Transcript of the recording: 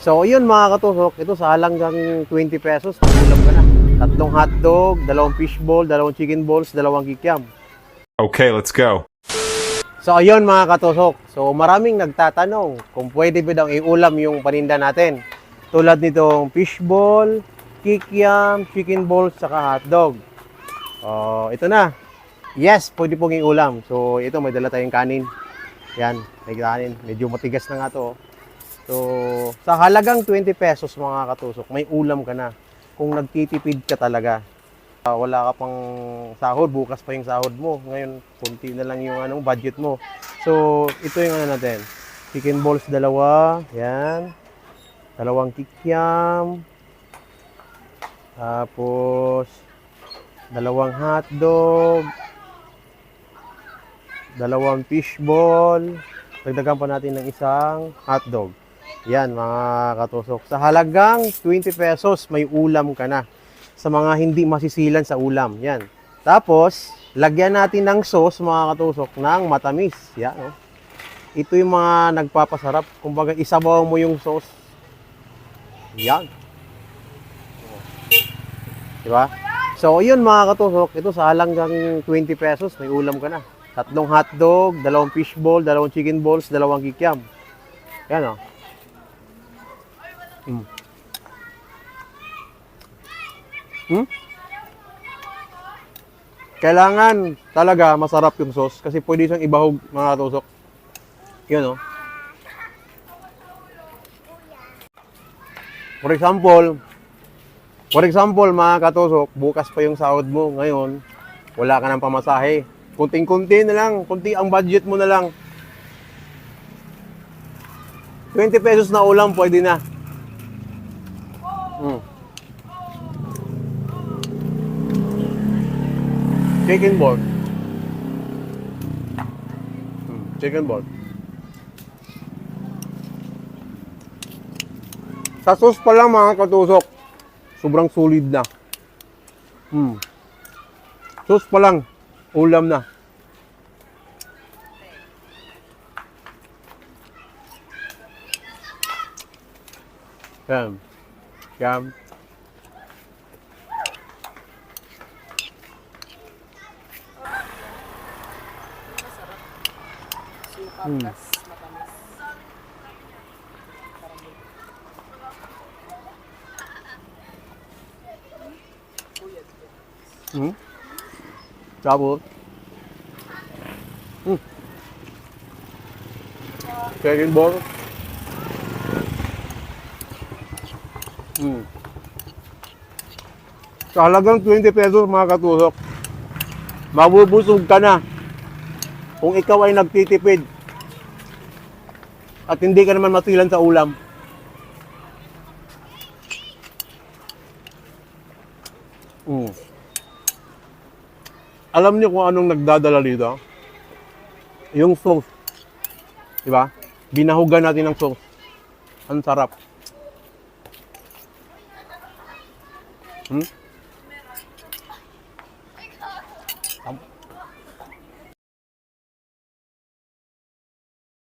So, yun mga katusok, ito sa halagang 20 pesos, ulam ka na. Tatlong hotdog, dalawang fishball, dalawang chicken balls, dalawang kikiam. Okay, let's go. So, ayun mga katusok. So, maraming nagtatanong kung pwede ba daw iulam yung paninda natin. Tulad nitong fishball, kikiam, chicken balls, saka hotdog. Ito na. Yes, pwede pong iulam. So, ito may dala tayong kanin. Yan, may kanin. Medyo matigas na nga to. So, sa halagang 20 pesos mga katusok, may ulam ka na. Kung nagtitipid ka talaga. Wala ka pang sahod, bukas pa yung sahod mo. Ngayon, kunti na lang yung budget mo. So, ito yung natin. Chicken balls dalawa, yan. Dalawang kikiam. Tapos, dalawang hotdog. Dalawang fishball. Dagdagan pa natin ng isang hotdog. Yan mga katusok. Sa halagang 20 pesos, may ulam ka na. Sa mga hindi masisilan sa ulam. Yan. Tapos, lagyan natin ng sauce mga katusok ng matamis. Yan. Oh. Ito yung mga nagpapasarap. Kumbaga, isabaw mo yung sauce. Yan. Diba? So, yun mga katusok. Ito sa halagang 20 pesos, may ulam ka na. Tatlong hotdog, dalawang fishball, dalawang chicken balls, dalawang kikiam. Yan o. Kailangan talaga masarap yung sauce kasi pwede siyang ibahog mga katusok. Yan o. For example mga katusok, bukas pa yung sahod mo. Ngayon, wala ka ng pamasahe. Kunting-kunti na lang, kunti ang budget mo na lang. 20 pesos na ulam, pwede na. Chicken ball. Chicken ball. Sa sauce pa lang mga katusok, sobrang solid na. Sauce pa lang, ulam na. Yan. Yan. Tapos, chicken ball. Sa halagang 20 pesos mga katusok, mabubusog ka na kung ikaw ay nagtitipid at hindi ka naman masilan sa ulam. Alam niyo kung anong nagdadala dito? Yung sauce. Diba? Binahugan natin ng sauce. Ang sarap.